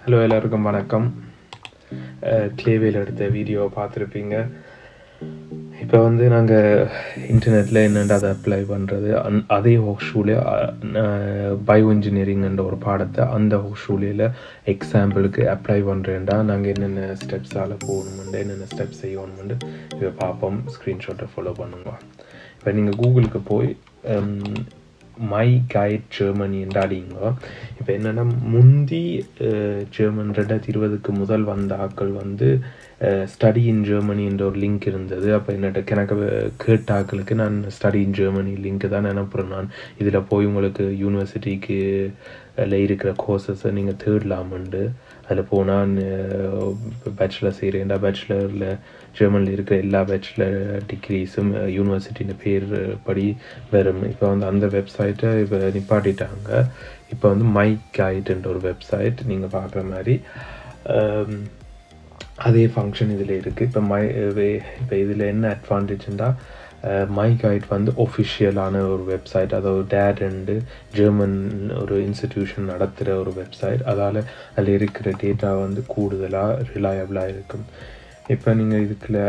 Hello எல்லாருக்கும் வணக்கம். கிளேவேல் எடுத்த வீடியோ பார்த்துருப்பீங்க. இப்போ வந்து நாங்கள் இன்டர்நெட்டில் என்னென்ன அதை அப்ளை பண்ணுறது அதே ஹோஷூலே பயோ இன்ஜினியரிங்ன்ற ஒரு பாடத்தை அந்த ஹோஷூலையில் எக்ஸாம்பிளுக்கு அப்ளை பண்ணுறேன்டா நாங்கள் என்னென்ன ஸ்டெப்ஸால் போகணுமெண்டு என்னென்ன ஸ்டெப்ஸ் செய்யணுமெண்டு இதை பார்ப்போம். ஸ்க்ரீன்ஷாட்டை ஃபாலோ பண்ணுங்க. இப்போ நீங்கள் கூகுளுக்கு போய் மை கைட் ஜெர்மனி என்று அடிங்க. இப்போ என்னென்னா முந்தி ஜெர்மன் 2020க்கு முதல் வந்த ஆக்கள் வந்து ஸ்டடி இன் ஜெர்மனி என்ற ஒரு லிங்க் இருந்தது. அப்போ எனக்கு கேட்ட ஆக்களுக்கு நான் ஸ்டடி இன் ஜெர்மனி லிங்க்கு தான் அனுப்புகிறேன். நான் இதில் போய் உங்களுக்கு யூனிவர்சிட்டிக்கு இருக்கிற கோர்சஸை நீங்கள் தேடலாமண்டு அதில் போனால் பேச்சுலர் செய்கிறேன்டா பேச்சுலரில் ஜெர்மனியில் இருக்கிற எல்லா பேச்சுலர் டிகிரிஸும் யூனிவர்சிட்டியின் பேர் படி வரும். இப்போ வந்து அந்த வெப்சைட்டை இப்போ நிப்பாட்டிட்டாங்க. இப்போ வந்து மை கைடுன்ற ஒரு வெப்சைட் நீங்கள் பார்க்குற மாதிரி அதே ஃபங்க்ஷன் இதில் இருக்குது. இப்போ இதில் என்ன அட்வான்டேஜ்னா மை கைட் வந்து ஒஃபிஷியலான ஒரு வெப்சைட், அதாவது டேட் ஜெர்மன் ஒரு இன்ஸ்டிடியூஷன் நடத்துகிற ஒரு வெப்சைட். அதில் இருக்கிற டேட்டா வந்து கூடுதலாக ரிலையபிளாக இருக்கும். இப்போ நீங்கள் இதுக்குள்ள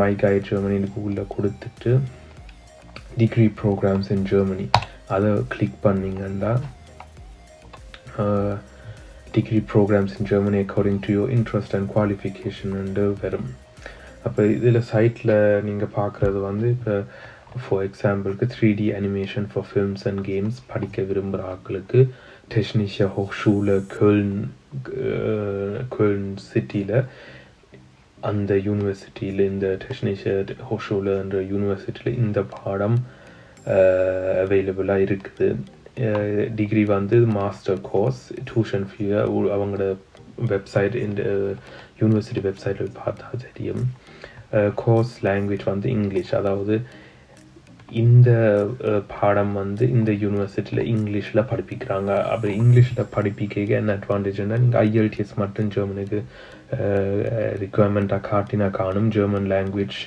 மை கைட் ஜெர்மனின்னு கூகுளில் கொடுத்துட்டு டிகிரி ப்ரோக்ராம்ஸ் இன் ஜெர்மனி அதை கிளிக் பண்ணிங்கன்னா degree programmes in Germany according to your interest and qualification வரும். அப்போ இதில் சைட்டில் நீங்கள் பார்க்குறது வந்து இப்போ ஃபார் எக்ஸாம்பிளுக்கு 3D animation for films and games படிக்க விரும்புகிற ஆக்களுக்கு டெக்னிஷியா ஹோஷூல கேர்ன் சிட்டியில் அந்த யூனிவர்சிட்டியில் இந்த டெக்னிஷியா ஹோஷூலன்ற யூனிவர்சிட்டியில் இந்த பாடம் அவைலபிளாக இருக்குது. டிகிரி வந்து மாஸ்டர் கோர்ஸ், டியூஷன் ஃபீ அவங்களோட வெப்சைட் இந்த யூனிவர்சிட்டி வெப்சைட்டில் பார்த்தா தெரியும். கோர்ஸ் லாங்குவேஜ் வந்து இங்கிலீஷ், அதாவது இந்த பாடம் வந்து இந்த யூனிவர்சிட்டியில் இங்கிலீஷில் படிப்பிக்கிறாங்க. அப்படி இங்கிலீஷில் படிப்பிக்க என்ன அட்வான்டேஜ்னால் நீங்கள் IELTS மட்டும் ஜெர்மனுக்கு ரிக்குவயர்மெண்ட்டாக காட்டினா காணும். ஜெர்மன் லாங்குவேஜ்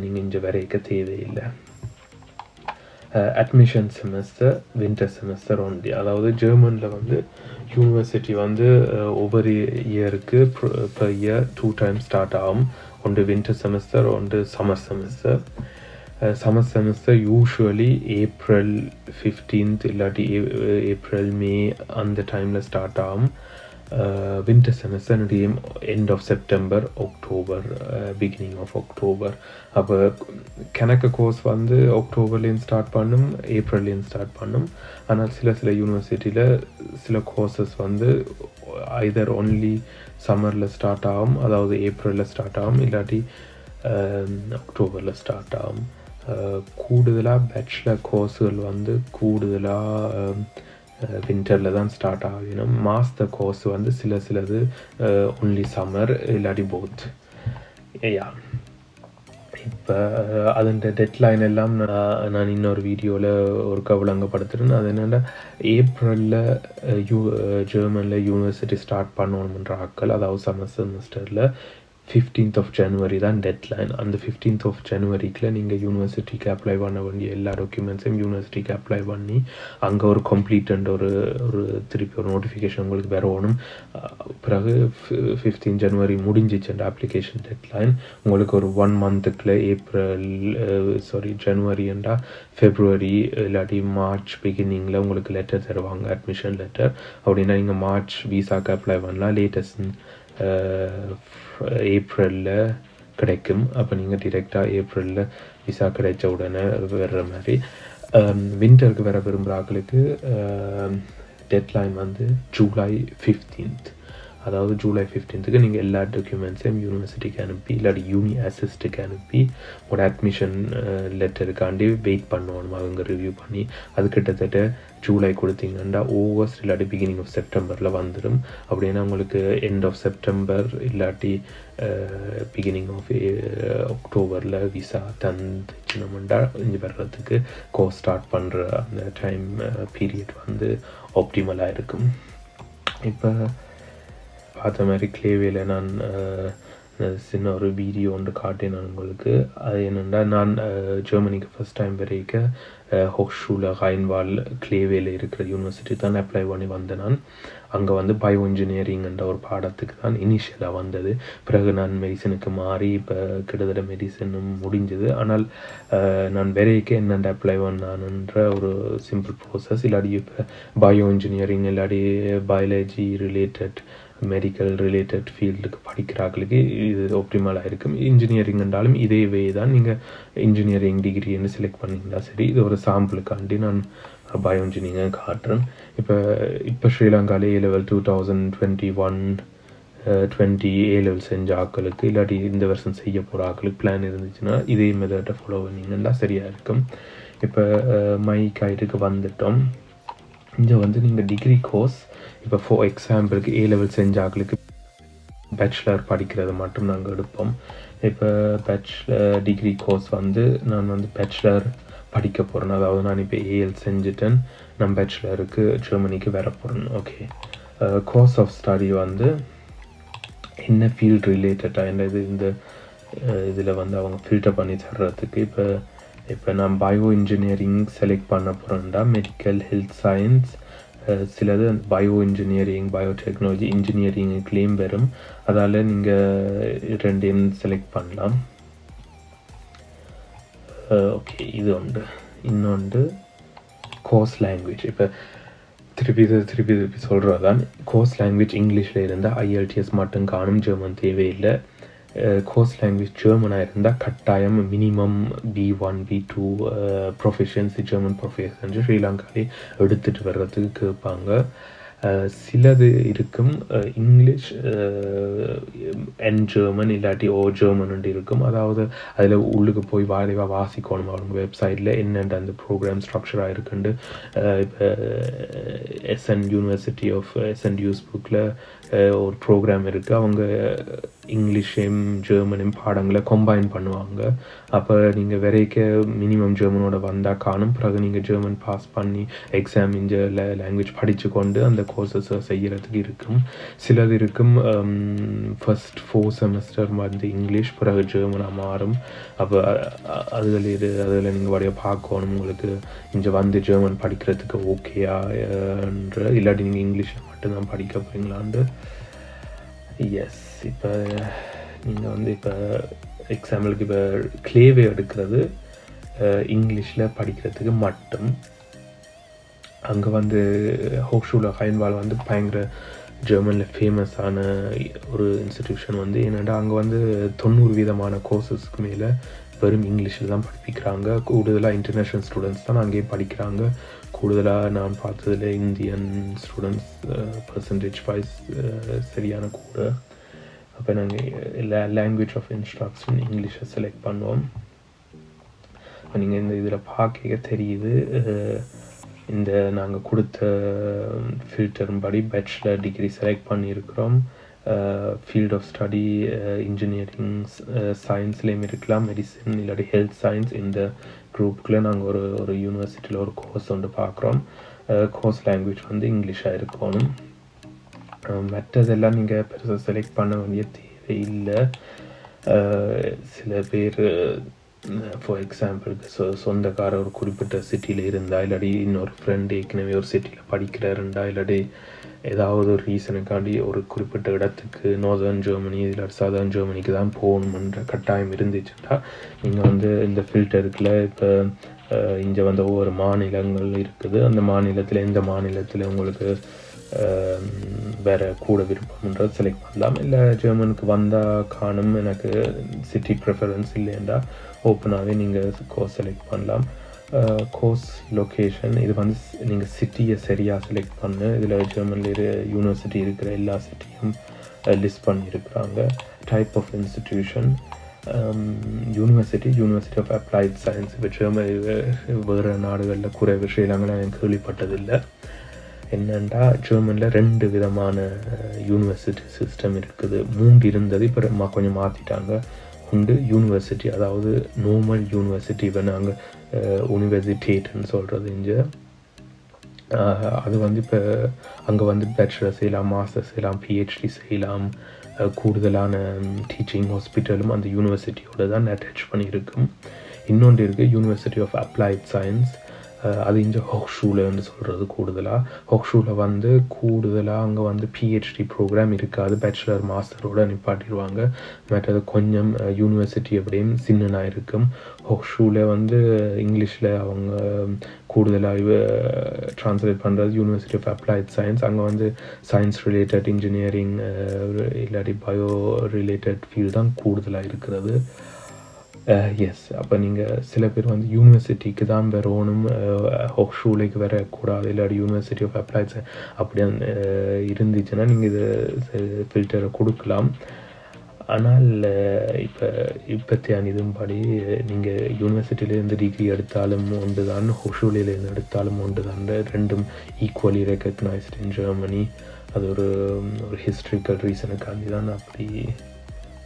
நீங்கள் இங்கே வரைக்க தேவையில்லை. Admission semester winter semester only, அதாவது ஜெர்மனில் வந்து யூனிவர்சிட்டி வந்து ஒவ்வொரு இயருக்கு பர் இயர் 2 times ஸ்டார்ட் ஆகும். ஒன்று வின்டர் செமஸ்டர், ஒன்று summer semester. Summer semester usually April 15th இல்லாட்டி April May அந்த டைமில் ஸ்டார்ட் ஆகும். Winter semester end of September October beginning of October. அப்போ கணக்கு கோர்ஸ் வந்து அக்டோபர்லேயும் ஸ்டார்ட் பண்ணும், ஏப்ரல்லேயும் ஸ்டார்ட் பண்ணும். ஆனால் சில யூனிவர்சிட்டியில் சில கோர்சஸ் வந்து ஐதர் ஒன்லி சம்மரில் ஸ்டார்ட் ஆகும், அதாவது ஏப்ரலில் ஸ்டார்ட் ஆகும், இல்லாட்டி அக்டோபரில் ஸ்டார்ட் ஆகும். கூடுதலாக பேச்சுலர் கோர்ஸுகள் வந்து கூடுதலாக வின்டரில் தான் ஸ்டார்ட் ஆகணும். மாஸ்டர் கோர்ஸ் வந்து சிலது ஒன்லி சம்மர் இல்லாட்டி போத். இப்போ அதோட டெட்லைன் எல்லாம் நான் இன்னொரு வீடியோவில் ஒரு விளங்கப்படுத்துகிறேன். அது என்னென்னா ஏப்ரலில் ஜெர்மனில் யூனிவர்சிட்டி ஸ்டார்ட் பண்ணணுன்ற ஆக்கள், அதாவது சம்மர் செமஸ்டரில் 15th of January தான் டெட்லைன். அந்த 15th of Januaryக்குள்ள நீங்கள் யூனிவர்சிட்டிக்கு அப்ளை பண்ண வேண்டிய எல்லா டாக்குமெண்ட்ஸையும் யூனிவர்சிட்டிக்கு அப்ளை பண்ணி அங்கே ஒரு கம்ப்ளீட் ஒரு திருப்பி ஒரு நோட்டிஃபிகேஷன் உங்களுக்கு வரணும். பிறகு 15 January முடிஞ்சிச்சுன்ற அப்ளிகேஷன் டெட்லைன். உங்களுக்கு ஒரு 1 monthக்குள்ளே ஜனவரிண்டா ஃபெப்ரவரி இல்லாட்டி மார்ச் பிகினிங்கில் உங்களுக்கு லெட்டர் தருவாங்க, அட்மிஷன் லெட்டர். அப்படின்னா நீங்கள் மார்ச் விசாக்கு அப்ளை பண்ணலாம். லேட்டஸ்ட் ஏப்ரலில் கிடைக்கும். அப்போ நீங்கள் டிரெக்டாக ஏப்ரலில் விசா கிடைச்ச உடனே வர்ற மாதிரி. வின்டருக்கு வர விரும்புகிற ஆக்களுக்கு டெட்லைன் வந்து July 15th. அதாவது July 15க்கு நீங்கள் எல்லா டாக்குமெண்ட்ஸையும் யூனிவர்சிட்டிக்கு அனுப்பி இல்லாட்டி யூனி அசிஸ்ட்டுக்கு அனுப்பி உங்களோட அட்மிஷன் லெட்டருக்காண்டி வெயிட் பண்ணணும். அவங்க ரிவ்யூ பண்ணி அது கிட்டத்தட்ட ஜூலை கொடுத்தீங்கன்னா ஆகஸ்ட் இல்லாட்டி பிகினிங் ஆஃப் செப்டம்பரில் வந்துடும். அப்படின்னா உங்களுக்கு எண்ட் ஆஃப் செப்டம்பர் இல்லாட்டி பிகினிங் ஆஃப் அக்டோபரில் விசா தந்துச்சுனோம்னா இங்கே வர்றதுக்கு கோர்ஸ் ஸ்டார்ட் பண்ணுற அந்த டைம் பீரியட் வந்து ஆப்டிமலாக இருக்கும். இப்போ பார்த்த மாதிரி கிளேவேல நான் சின்ன ஒரு வீடியோ ஒன்று காட்டினேன் உங்களுக்கு. அது என்னென்னா, நான் ஜெர்மனிக்கு ஃபஸ்ட் டைம் வரைக்கும் ஹோக்ஷூல ஹைன்வால் கிளேவேல இருக்கிற யூனிவர்சிட்டி தான் அப்ளை பண்ணி வந்தேன். நான் அங்கே வந்து பயோ இன்ஜினியரிங்ன்ற ஒரு பாடத்துக்கு தான் இனிஷியலாக வந்தது. பிறகு நான் மெடிசனுக்கு மாறி இப்போ கிட்டத்தட்ட மெடிசனும் முடிஞ்சது. ஆனால் நான் வரைக்கு என்னென்ன அப்ளை பண்ணானுன்ற ஒரு சிம்பிள் ப்ரோசஸ். இல்லாடி இப்போ பயோ இன்ஜினியரிங் இல்லாடி பயாலஜி ரிலேட்டட் மெடிக்கல் ரிலேட்டட் ஃபீல்டுக்கு படிக்கிறாங்களுக்கு இது ஆப்டிமலாக இருக்கும். இன்ஜினியரிங் என்றாலும் இதே வே தான். நீங்கள் இன்ஜினியரிங் டிகிரின்னு செலக்ட் பண்ணிங்கன்னா சரி. இது ஒரு சாம்பிளுக்காண்டி நான் பயோ இன்ஜினியரிங் காட்டுறேன். இப்போ ஸ்ரீலங்காவில் A-level 2021-20 A-level செஞ்ச ஆக்களுக்கு இல்லாட்டி இந்த வருஷம் செய்ய போகிற ஆக்களுக்கு பிளான் இருந்துச்சுன்னா இதே மெத்தட்டை ஃபாலோ பண்ணிங்கன்னா சரியாக இருக்கும். இப்போ மைக்காய்ட்டுக்கு வந்துட்டோம். இங்கே வந்து நீங்கள் டிகிரி கோர்ஸ் இப்போ ஃபார் எக்ஸாம்பிளுக்கு A-level செஞ்ச ஆக்களுக்கு பேச்சுலர் படிக்கிறது மட்டும் நாங்கள் எடுப்போம். இப்போ பேச்சுலர் டிகிரி கோர்ஸ் வந்து நான் வந்து பேச்சுலர் படிக்க போகிறேன். அதாவது நான் இப்போ AL செஞ்சுட்டேன், நான் பேச்சுலருக்கு ஜெர்மனிக்கு வர போகிறேன். ஓகே, கோர்ஸ் ஆஃப் ஸ்டடி வந்து என்ன ஃபீல்டு ரிலேட்டடாக என்னது இந்த இதில் வந்து அவங்க ஃபில்டர் பண்ணி தர்றதுக்கு இப்போ நான் பயோ இன்ஜினியரிங் செலக்ட் பண்ண போகிறேன்டா மெடிக்கல் ஹெல்த் சயின்ஸ் சிலது பயோ இன்ஜினியரிங் பயோடெக்னாலஜி இன்ஜினியரிங்லேயும் வரும். அதால் நீங்கள் ரெண்டையும் செலக்ட் பண்ணலாம். ஓகே, இது ஒன்று. இன்னொன்று கோர்ஸ் லாங்குவேஜ். இப்போ திருப்பி சொல்கிறது தான். கோர்ஸ் லாங்குவேஜ் இங்கிலீஷில் இருந்தால் IELTS மட்டும் காணும், ஜெர்மன் தேவையில்லை. கோர்ஸ் லாங்குவேஜ் ஜெர்மனாக இருந்தால் கட்டாயம் minimum B1 B2 proficiency German proficiency ஸ்ரீலங்காலே எடுத்துகிட்டு வர்றதுக்கு கேட்பாங்க. சிலது இருக்கும் இங்கிலீஷ் அண்ட் ஜெர்மன் இல்லாட்டி ஜெர்மன் இருக்கும். அதாவது அதில் உள்ளுக்கு போய் வாசிக்கணும். அவங்க வெப்சைட்டில் என்னென்ன அந்த ப்ரோக்ராம் ஸ்ட்ரக்சராக இருக்குண்டு. இப்போ யூனிவர்சிட்டி ஆஃப் SNU's புக்கில் ஒரு ப்ரோக்ராம் இருக்குது. அவங்க இங்கிலீஷையும் ஜெர்மனையும் பாடங்களை கம்பைன் பண்ணுவாங்க. அப்போ நீங்கள் வரைக்க மினிமம் ஜெர்மனோட வந்தால் காணும். பிறகு நீங்கள் ஜெர்மன் பாஸ் பண்ணி எக்ஸாம் இந்த லாங்குவேஜ் படித்து கொண்டு அந்த கோர்சஸ் செய்கிறதுக்கு இருக்கும். சிலது இருக்கும் ஃபர்ஸ்ட் 4 செமஸ்டர் வந்து இங்கிலீஷ், பிறகு ஜெர்மனாக மாறும். அப்போ அதில் நீங்கள் வரைய பார்க்கணும் உங்களுக்கு இங்கே வந்து ஜெர்மன் படிக்கிறதுக்கு ஓகேயான்ற, இல்லாட்டி நீங்கள் இங்கிலீஷில் மட்டும்தான் படிக்க போகிறீங்களான்னு. எஸ், இப்போ நீங்கள் வந்து இப்போ எக்ஸாம்பிளுக்கு இப்போ கிளேவே எடுக்கிறது இங்கிலீஷில் படிக்கிறதுக்கு மட்டும். அங்கே வந்து ஹோக்ஷூல ஹைன்வால் வந்து பயங்கர ஜெர்மனில் ஃபேமஸான ஒரு இன்ஸ்டிடியூஷன் வந்து என்னென்னா அங்கே வந்து 90% கோர்சஸ்க்கு மேலே வெறும் இங்கிலீஷில் தான் படிப்பிக்கிறாங்க. கூடுதலாக இன்டர்நேஷ்னல் ஸ்டூடெண்ட்ஸ் தான் அங்கேயே படிக்கிறாங்க. கூடுதலாக நான் பார்த்ததில் இந்தியன் ஸ்டூடெண்ட்ஸ் பர்சன்டேஜ் வைஸ் சரியான கூட. அப்போ நாங்கள் லாங்குவேஜ் ஆஃப் இன்ஸ்ட்ரக்ஷன் இங்கிலீஷை செலக்ட் பண்ணுவோம். நீங்கள் இந்த இதில் பார்க்க தெரியுது, இந்த நாங்கள் கொடுத்த ஃபில்டரும் படி பேச்சுலர் டிகிரி செலக்ட் பண்ணியிருக்கிறோம். ஃபீல்ட் ஆஃப் ஸ்டடி இன்ஜினியரிங் சயின்ஸ்லேயும் இருக்கலாம், மெடிசன் இல்லாட்டி ஹெல்த் சயின்ஸ். இந்த குரூப்புக்குள்ளே நாங்கள் ஒரு யூனிவர்சிட்டியில் ஒரு கோர்ஸ் ஒன்று பார்க்குறோம். கோர்ஸ் லாங்குவேஜ் வந்து இங்கிலீஷாக இருக்கணும். மற்றதெல்லாம் நீங்கள் பெருசாக செலக்ட் பண்ண வேண்டிய தேவையில்லை. சில பேர் ஃபார் எக்ஸாம்பிளுக்கு சொந்தக்கார ஒரு குறிப்பிட்ட சிட்டியில் இருந்தால், இல்லாட்டி இன்னொரு ஃப்ரெண்டு ஏற்கனவே ஒரு சிட்டியில் படிக்கிறாருண்டா, இல்லாட்டி ஏதாவது ஒரு ரீசனுக்காண்டி ஒரு குறிப்பிட்ட இடத்துக்கு நார்தர்ன் ஜெர்மனி இல்லாட்டி சதர்ன் ஜெர்மனிக்கு தான் போகணுன்ற கட்டாயம் இருந்துச்சுட்டா நீங்கள் வந்து இந்த ஃபில்டருக்குள்ள இப்போ இங்கே வந்து ஒவ்வொரு மாநிலங்கள் இருக்குது. அந்த மாநிலத்தில் எந்த மாநிலத்தில் உங்களுக்கு வேறு கூட விருப்பம்ன்றது செலக்ட் பண்ணலாம். இல்லை ஜெர்மனுக்கு வந்தால் காணும் எனக்கு சிட்டி ப்ரிஃபரன்ஸ் இல்லைண்டா ஓப்பனாகவே நீங்கள் கோர்ஸ் செலக்ட் பண்ணலாம். கோர்ஸ் லொக்கேஷன் இது வந்து நீங்கள் சிட்டியை சரியாக செலக்ட் பண்ணு. இதில் ஜெர்மனில் யூனிவர்சிட்டி இருக்கிற எல்லா சிட்டியும் லிஸ்ட் பண்ணியிருக்கிறாங்க. Type of institution university of applied science. இப்போ ஜெர்மனி வேறு நாடுகளில் குறைவு, ஸ்ரீலங்காவில் எனக்கு கேள்விப்பட்டதில்லை. என்னென்னா ஜெர்மனில் 2 விதமான யூனிவர்சிட்டி சிஸ்டம் இருக்குது. 3 இருந்தது, இப்போ கொஞ்சம் மாற்றிட்டாங்க. உண்டு யூனிவர்சிட்டி, அதாவது நார்மல் யூனிவர்சிட்டி. இப்போ நாங்கள் யூனிவர்சிட்டேட்னு சொல்கிறது இங்கே. அது வந்து இப்போ அங்கே வந்து பேச்சுலர் செய்யலாம், மாஸ்டர் செய்யலாம், PhD செய்யலாம், கூடுதலான டீச்சிங் ஹாஸ்பிட்டலும் அந்த யூனிவர்சிட்டியோடு தான் அட்டாச் பண்ணியிருக்கும். இன்னொன்று இருக்குது யூனிவர்சிட்டி ஆஃப் அப்ளைட் சயின்ஸ். அது இங்கே ஹோக்ஷூலன்னு சொல்கிறது கூடுதலாக. ஹோக்ஷூவில் வந்து கூடுதலாக அங்கே வந்து பிஹெச்டி ப்ரோக்ராம் இருக்காது, பேச்சுலர் மாஸ்டரோடு நிப்பாட்டிடுவாங்க. மற்றது கொஞ்சம் யூனிவர்சிட்டி அப்படியும் சின்னனாக இருக்கும். ஹோக்ஷூவில் வந்து இங்கிலீஷில் அவங்க கூடுதலாக ட்ரான்ஸ்லேட் பண்ணுறது யூனிவர்சிட்டி ஆஃப் அப்ளைட் சயின்ஸ். அங்கே வந்து சயின்ஸ் ரிலேட்டட் இன்ஜினியரிங் இல்லாட்டி பயோ ரிலேட்டட் ஃபீல்டு தான் கூடுதலாக இருக்கிறது. எஸ், அப்போ நீங்கள் சில பேர் வந்து யூனிவர்சிட்டிக்கு தான் வரணும், ஹோக்ஷூலைக்கு வரக்கூடாது, இல்லாட்டி யூனிவர்சிட்டி ஆஃப் அப்ளைட் சயின்ஸ் அப்படி இருந்துச்சுன்னா நீங்கள் இது ஃபில்டரை கொடுக்கலாம். ஆனால் இப்போத்தையான இதுபடி நீங்கள் யூனிவர்சிட்டியிலேருந்து டிகிரி எடுத்தாலும் ஒன்று தான், ஹோக்ஷூலேருந்து எடுத்தாலும் ஒன்று தான், ரெண்டும் ஈக்குவலி ரெக்கக்னைஸ்ட் இன் ஜெர்மனி. அது ஒரு ஹிஸ்ட்ரிக்கல் ரீசனுக்காண்டி தான் அப்படி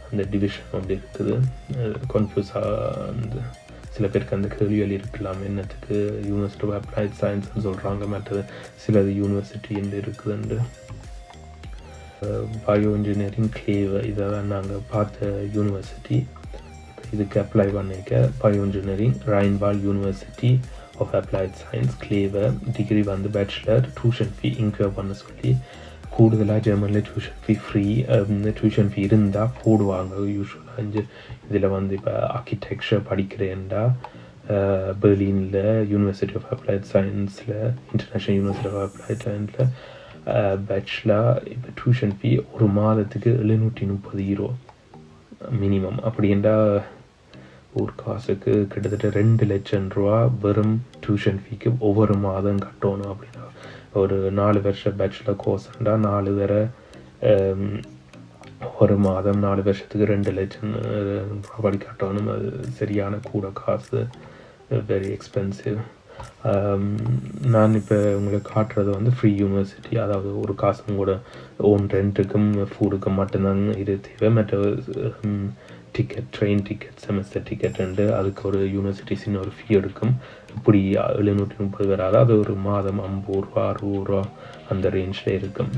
அந்த டிவிஷன் அப்படி இருக்குது. கன்ஃபியூஸாக அந்த சில பேருக்கு அந்த கேள்விகள் இருக்கலாம், என்னத்துக்கு யூனிவர்சிட்டி ஆஃப் அப்ளைட் சயின்ஸ்னு சொல்கிறாங்க, மற்றது சிலது யூனிவர்சிட்டி என்று இருக்குதுண்டு. பயோ இன்ஜினியரிங் கிளேவ் இதை தான் நாங்கள் பார்த்த யூனிவர்சிட்டி. இதுக்கு அப்ளை பண்ணிக்க bio engineering Rhine Waal university of applied science கிளேவை டிகிரி வந்து பேச்சுலர், டியூஷன் ஃபீ இன்க்யூர் பண்ண சொல்லி கூடுதலாக ஜெர்மனில் tuition fee free. Tuition fee இருந்தால் போடுவாங்க யூஸ்வலாக. இதில் வந்து இப்போ ஆர்கிடெக்சர் படிக்கிறேன்டா பெர்லினில் யூனிவர்சிட்டி ஆஃப் அப்ளைட் சயின்ஸில், இன்டர்நேஷ்னல் யூனிவர்சிட்டி ஆஃப் அப்ளைட் சயின்ஸில் பேச்சுலர் இப்போ டியூஷன் ஃபீ ஒரு மாதத்துக்கு 730 யூரோ மினிமம். அப்படின்டா ஒரு காசுக்கு கிட்டத்தட்ட 2 லட்சம் ரூபா வெறும் டியூஷன் ஃபீக்கு ஒவ்வொரு மாதம் கட்டணும். அப்படின்னா ஒரு 4 வருஷம் பேச்சுலர் கோர்ஸ்ண்டா 4 தர ஒரு மாதம் 4 வருஷத்துக்கு 2 லட்சம் ரூபாய் கட்டணும். அது சரியான கூட காசு, வெரி எக்ஸ்பென்சிவ். நான் இப்போ உங்களுக்கு காட்டுறது வந்து ஃப்ரீ யூனிவர்சிட்டி, அதாவது ஒரு காசும் கூட ஓன் ரெண்ட்டுக்கும் ஃபுட்டுக்கும் மட்டும்தான் இது தேவை. மற்ற ticket, train ticket, semester ticket அதுக்கு ஒரு யூனிவர்சிட்டி சின்ன ஒரு ஃபீ எடுக்கும். இப்படி 730 வராது, அது ஒரு மாதம் 50 ரூபா 60 ரூபா அந்த ரேஞ்சில் இருக்கும்.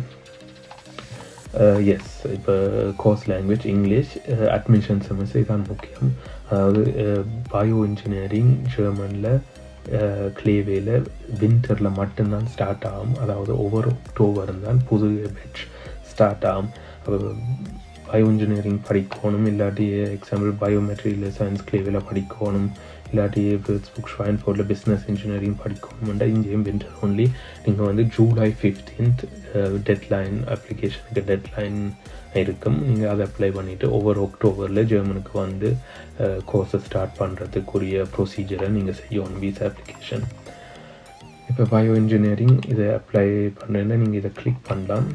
எஸ், இப்போ course language English. Admission semester இதான் முக்கியம். அதாவது பயோ இன்ஜினியரிங் ஜெர்மனில் கிளேவேல வின்டரில் மட்டும்தான் ஸ்டார்ட் ஆகும். அதாவது ஒவ்வொரு அக்டோபர் தான் புது பேட்ச் ஸ்டார்ட் ஆகும். பயோ இன்ஜினியரிங் படிக்கணும், இல்லாட்டி எக்ஸாம்பிள் பயோமெட்ரியில் சயின்ஸ் கிளேவில் படிக்கணும், இல்லாட்டி புக் ஷாயின்ஃபோர்டில் பிஸ்னஸ் இன்ஜினியரிங் படிக்கணும்னா இங்கேயும் வின்டர் ஒன்லி. நீங்கள் வந்து ஜூலை 15th டெட்லைன், அப்ளிகேஷனுக்கு டெட்லைன் இருக்கும். நீங்கள் அதை அப்ளை பண்ணிவிட்டு ஒவ்வொரு அக்டோபரில் ஜெர்மனுக்கு வந்து கோர்ஸை ஸ்டார்ட் பண்ணுறதுக்குரிய ப்ரொசீஜரை நீங்கள் செய்யணும், விசா அப்ளிகேஷன். இப்போ பயோ இன்ஜினியரிங் இதை அப்ளை பண்ணுறேன்னா நீங்கள் இதை கிளிக் பண்ணலாம்.